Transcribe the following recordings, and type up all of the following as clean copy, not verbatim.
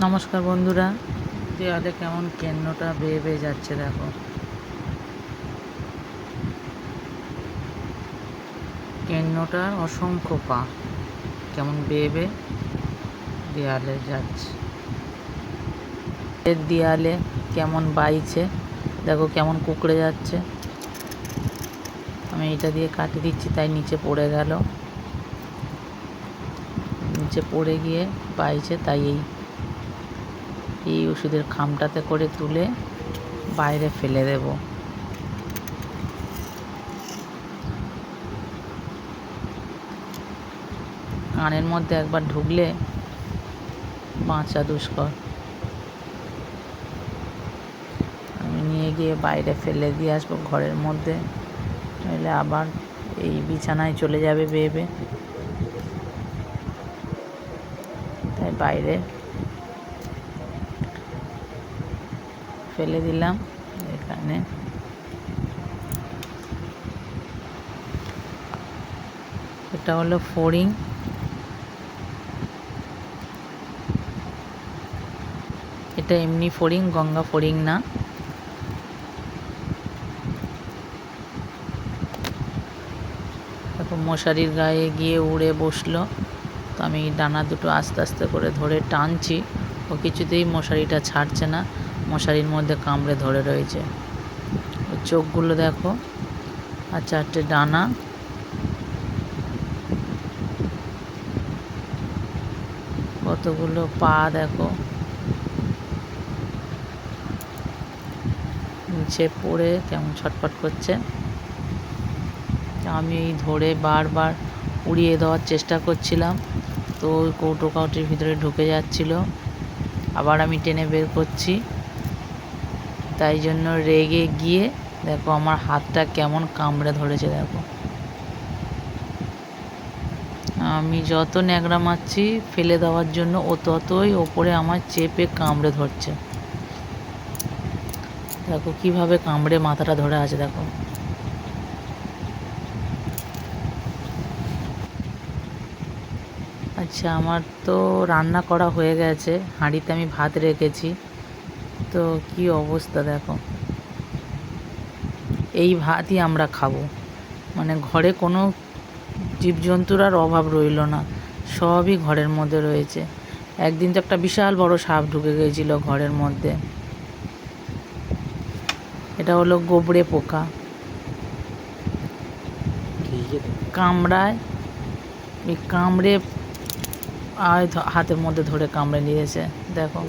নমস্কার বন্ধুরা, দেওয়ালে কেমন কেন্নটা বেয়ে বেয়ে যাচ্ছে দেখো। কেন্নটার অসংখ্য পা কেমন বেয়ে বেয়ে দেয়ালে যাচ্ছে। এর দেয়ালে কেমন বাইছে দেখো, কেমন কুঁকড়ে যাচ্ছে। আমি এটা দিয়ে কাটিয়ে দিচ্ছি, তাই নিচে পড়ে গেল। নিচে পড়ে গিয়ে বাইছে, তাই এই ওষুধের খামটাতে করে তুলে বাইরে ফেলে দেব। কানের মধ্যে একবার ঢুকলে বাঁচা দুষ্কর। আমি নিয়ে গিয়ে বাইরে ফেলে দিয়ে আসবো ঘরের মধ্যে, নইলে আবার এই বিছানায় চলে যাবে বেয়ে বেয়ে। তাই বাইরে ফেলে দিলাম। এখানে এটা হলো ফড়িং। এটা এমনি ফড়িং, গঙ্গা ফড়িং না। দেখো মশারির গায়ে গিয়ে উড়ে বসলো, তো আমি ডানা দুটো আস্তে আস্তে করে ধরে টানছি, ও কিছুতেই মশারিটা ছাড়ছে না, মশারির মধ্যে কামড়ে ধরে রয়েছে। ওর চোখগুলো দেখো, আর চারটে ডানা। কতগুলো পা দেখো, নিচে পড়ে কেমন ছটফট করছে। আমি এই ধরে বারবার উড়িয়ে দেওয়ার চেষ্টা করছিলাম, তো ওই কৌটো কাউটির ভিতরে ঢুকে যাচ্ছিল। আবার আমি টেনে বের করছি, তাই জন্য রেগে গিয়ে দেখো আমার হাতটা কেমন কামড়ে ধরেছে দেখো। আমি যত ন্যাকড়া মারছি ফেলে দেওয়ার জন্য, ও ততই ওপরে আমার চেপে কামড়ে ধরছে। দেখো কিভাবে কামড়ে মাথাটা ধরে আছে দেখো। আচ্ছা, আমার তো রান্না করা হয়ে গেছে, হাঁড়িতে আমি ভাত রেখেছি। তো কি অবস্থা দেখো, এই ভাতই আমরা খাবো। মানে ঘরে কোনো জীবজন্তুর আর অভাব রইল না, সবই ঘরের মধ্যে রয়েছে। একদিন তো একটা বিশাল বড় সাপ ঢুকে গিয়েছিল ঘরের মধ্যে। এটা হলো গোবরে পোকা, কামড়ায়। এই কামড়ে আর হাতের মধ্যে ধরে কামড়ে নিয়েছে দেখো।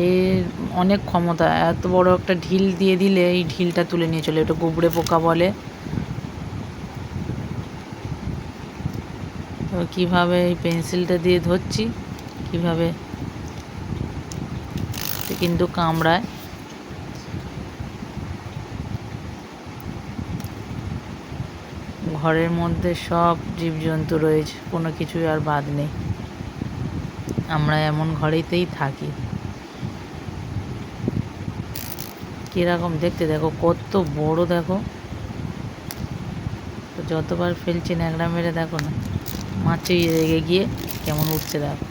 এর অনেক ক্ষমতা, এত বড় একটা ঢিল দিয়ে দিলে এই ঢিলটা তুলে নিয়ে চলে। এটা গোবরে পোকা বলে। তো কীভাবে এই পেন্সিলটা দিয়ে ধরছি, কীভাবে কিন্তু কামড়ায়। ঘরের মধ্যে সব জীবজন্তু রয়েছে, কোনো কিছুই আর বাদ নেই। আমরা এমন ঘরেতেই থাকি। কীরকম দেখতে দেখো, কত বড় দেখো। তো যতবার ফেলছি ন্যাকড়া মেরে দেখো না, মাছি রেগে গিয়ে কেমন উঠছে দেখো।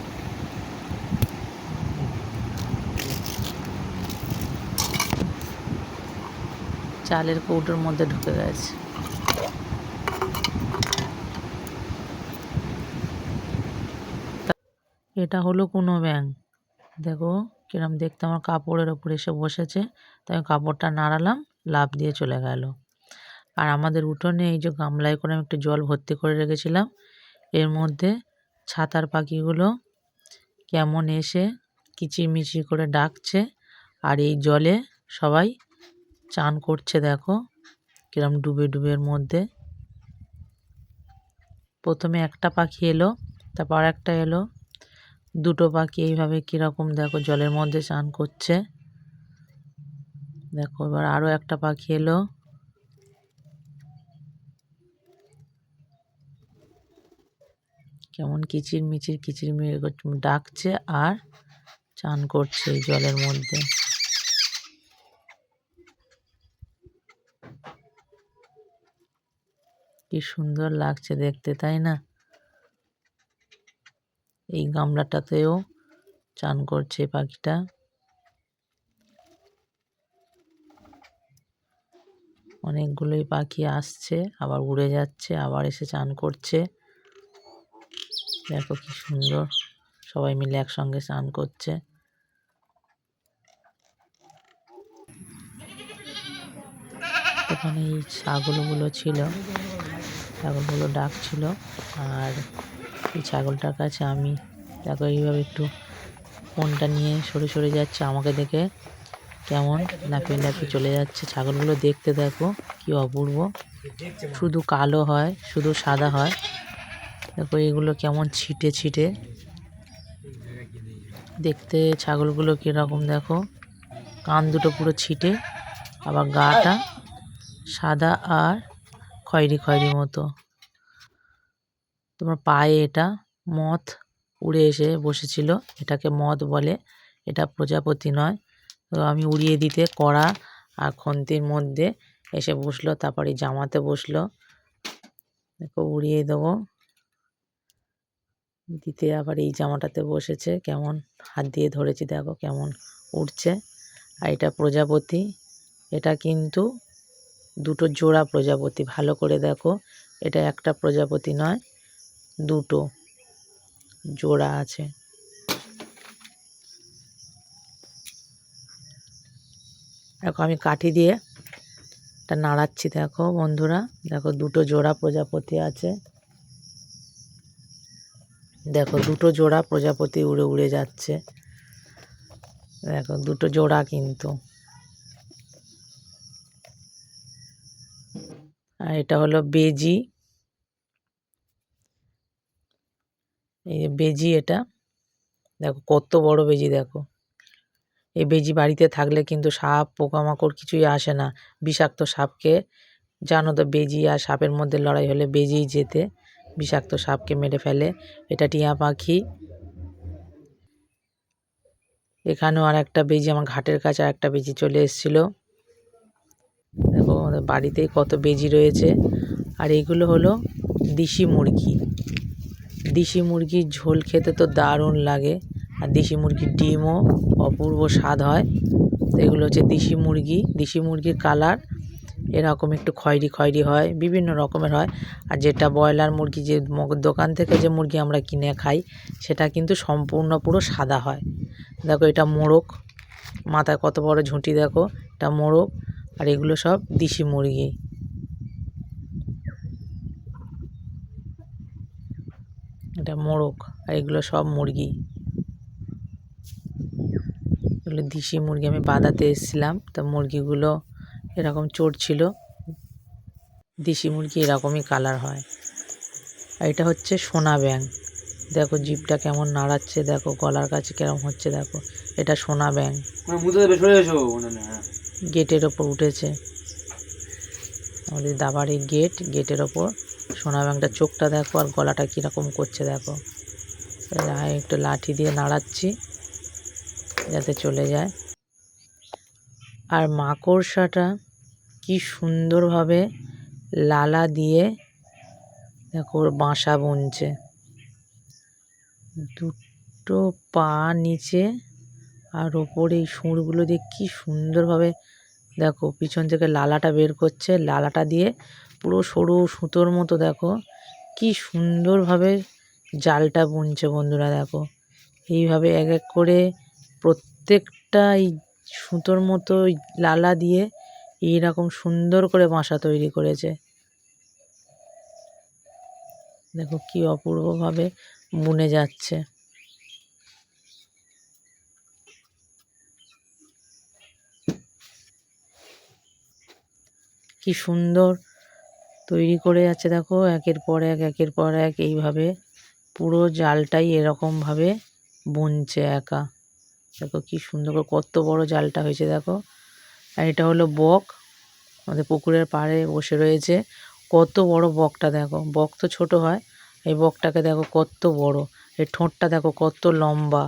চালের কৌটোর মধ্যে ঢুকে গেছে। এটা হলো কোনো ব্যাঙ, দেখো কিরম দেখতে। আমার কাপড়ের ওপর এসে বসেছে, তাই কাপড়টা নাড়ালাম, লাফ দিয়ে চলে গেল। আর আমাদের উঠোনে এই যে গামলায় করে আমি একটু জল ভর্তি করে রেখেছিলাম, এর মধ্যে ছাতার পাখিগুলো কেমন এসে কিচিরমিচির করে ডাকছে। আর এই জলে সবাই চান করছে দেখো, কিরম ডুবে ডুবের মধ্যে। প্রথমে একটা পাখি এলো, তারপর একটা এলো, দুটো পাখি এইভাবে কীরকম দেখো জলের মধ্যে চান করছে দেখো। এবার আরও একটা পাখি এলো, কেমন কিচিরমিচির ডাকছে আর চান করছে এই জলের মধ্যে। কি সুন্দর লাগছে দেখতে, তাই না? এই গামলাটাতেও চান করছে পাখিটা। অনেকগুলোই পাখি আসছে, আবার উড়ে যাচ্ছে, আবার এসে চান করছে। দেখো কি সুন্দর, সবাই মিলে একসঙ্গে স্নান করছে। এখানে এই ছাগলগুলো ছিল, ছাগলগুলো ডাকছিল। আর এই ছাগলটার কাছে আমি দেখো এইভাবে একটু ফোনটা নিয়ে সরে সরে যাচ্ছে, আমাকে দেখে কেমন লাফিয়ে লাফিয়ে চলে যাচ্ছে। ছাগলগুলো দেখতে দেখো কি অপূর্ব, শুধু কালো হয়, শুধু সাদা হয়। দেখো এগুলো কেমন ছিটে ছিটে দেখতে, ছাগলগুলো কীরকম দেখো, কান দুটো পুরো ছিটে, আবার গাটা সাদা আর খয়েরি খয়েরি মতো। তোমার পায়ে এটা মথ উড়ে এসে বসেছিল, এটাকে মথ বলে, এটা প্রজাপতি নয়। তো আমি উড়িয়ে দিতে কড়া আর খন্তির মধ্যে এসে বসলো, তারপরে জামাতে বসলো। দেখো উড়িয়ে দেবো দিতে, আবার এই জামাটাতে বসেছে, কেমন হাত দিয়ে ধরেছি দেখো কেমন উঠছে। আর এটা প্রজাপতি, এটা কিন্তু দুটো জোড়া প্রজাপতি, ভালো করে দেখো, এটা একটা প্রজাপতি নয়, দুটো জোড়া আছে। দেখো আমি কাঠি দিয়ে এটা নাড়াচ্ছি, দেখো বন্ধুরা, দেখো দুটো জোড়া প্রজাপতি আছে। দেখো দুটো জোড়া প্রজাপতি উড়ে উড়ে যাচ্ছে, দেখো দুটো জোড়া কিন্তু। আর এটা হলো বেজি, এই যে বেজি, এটা দেখো কত বড় বেজি। দেখো এই বেজি বাড়িতে থাকলে কিন্তু সাপ পোকামাকড় কিছুই আসে না। বিষাক্ত সাপকে, জানো তো বেজি আর সাপের মধ্যে লড়াই হলে বেজিই যেতে বিষাক্ত সাপকে মেরে ফেলে। এটা টিয়া পাখি। এখানেও আর একটা বেজি, আমার ঘাটের কাছে আর একটা বেজি চলে এসেছিল। দেখো আমাদের বাড়িতেই কত বেজি রয়েছে। আর এইগুলো হলো দেশি মুরগি। দেশি মুরগির ঝোল খেতে তো দারুণ লাগে, আর দেশি মুরগির ডিমও অপূর্ব স্বাদ হয়। তো এগুলো হচ্ছে দেশি মুরগি। দেশি মুরগির কালার এরকম একটু খয়েরি খয়েরি হয়, বিভিন্ন রকমের হয়। আর যেটা ব্রয়লার মুরগি, যে দোকান থেকে যে মুরগি আমরা কিনে খাই, সেটা কিন্তু সম্পূর্ণ পুরো সাদা হয়। দেখো এটা মোরগ, মাথায় কত বড় ঝুঁটি দেখো, এটা মোরগ। আর এগুলো সব দেশি মুরগি। এটা মোরগ আর এগুলো সব মুরগি, এগুলো দেশি মুরগি। আমি বাঁধাতে এসেছিলাম, তা মুরগিগুলো এরকম চড়ছিল। দেশি মুরগি এরকমই কালার হয়। আর এটা হচ্ছে সোনা ব্যাঙ, দেখো জিভটা কেমন নাড়াচ্ছে, দেখো গলার কাছে কেরম হচ্ছে, দেখো এটা সোনা ব্যাঙ। গেটের ওপর উঠেছে, আমাদের দাবাড়ি গেট, গেটের ওপর সোনা ব্যাঙটা, চোখটা দেখো আর গলাটা কীরকম করছে দেখো। একটু লাঠি দিয়ে নাড়াচ্ছি যাতে চলে যায়। আর মাকড়সাটা কি সুন্দরভাবে লালা দিয়ে দেখো ওর বাসা বুনছে, দুটো পা নিচে আর ওপরে এই সুঁড়গুলো দিয়ে কি সুন্দরভাবে দেখো পিছন থেকে লালাটা বের করছে, লালাটা দিয়ে পুরো সরু সুতোর মতো দেখো কি সুন্দরভাবে জালটা বুনছে বন্ধুরা। দেখো এইভাবে এক এক করে প্রত্যেকটা এই সুতোর মতো লালা দিয়ে এইরকম সুন্দর করে বাসা তৈরি করেছে। দেখো কি অপূর্বভাবে বুনে যাচ্ছে। কি সুন্দর তৈরি করে যাচ্ছে দেখো, একের পর এক, একের পর এক, এইভাবে পুরো জালটাই এরকমভাবে বুনছে একা। দেখো কি সুন্দর করে কত বড় জালটা হয়েছে দেখো। আর এটা হলো বক, আমাদের পুকুরের পাড়ে বসে রয়েছে। কত বড় বকটা দেখো, বক তো ছোট হয়, এই বকটাকে দেখো কত বড়, এই ঠোঁটটা দেখো কত লম্বা।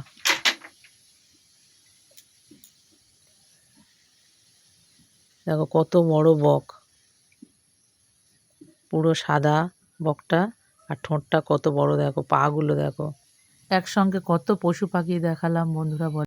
দেখো কত বড় বক, পুরো সাদা বকটা, আর ঠোঁটটা কত বড় দেখো, পাগুলো দেখো। একসঙ্গে কত পশু পাখি দেখালাম বন্ধুরা বলো।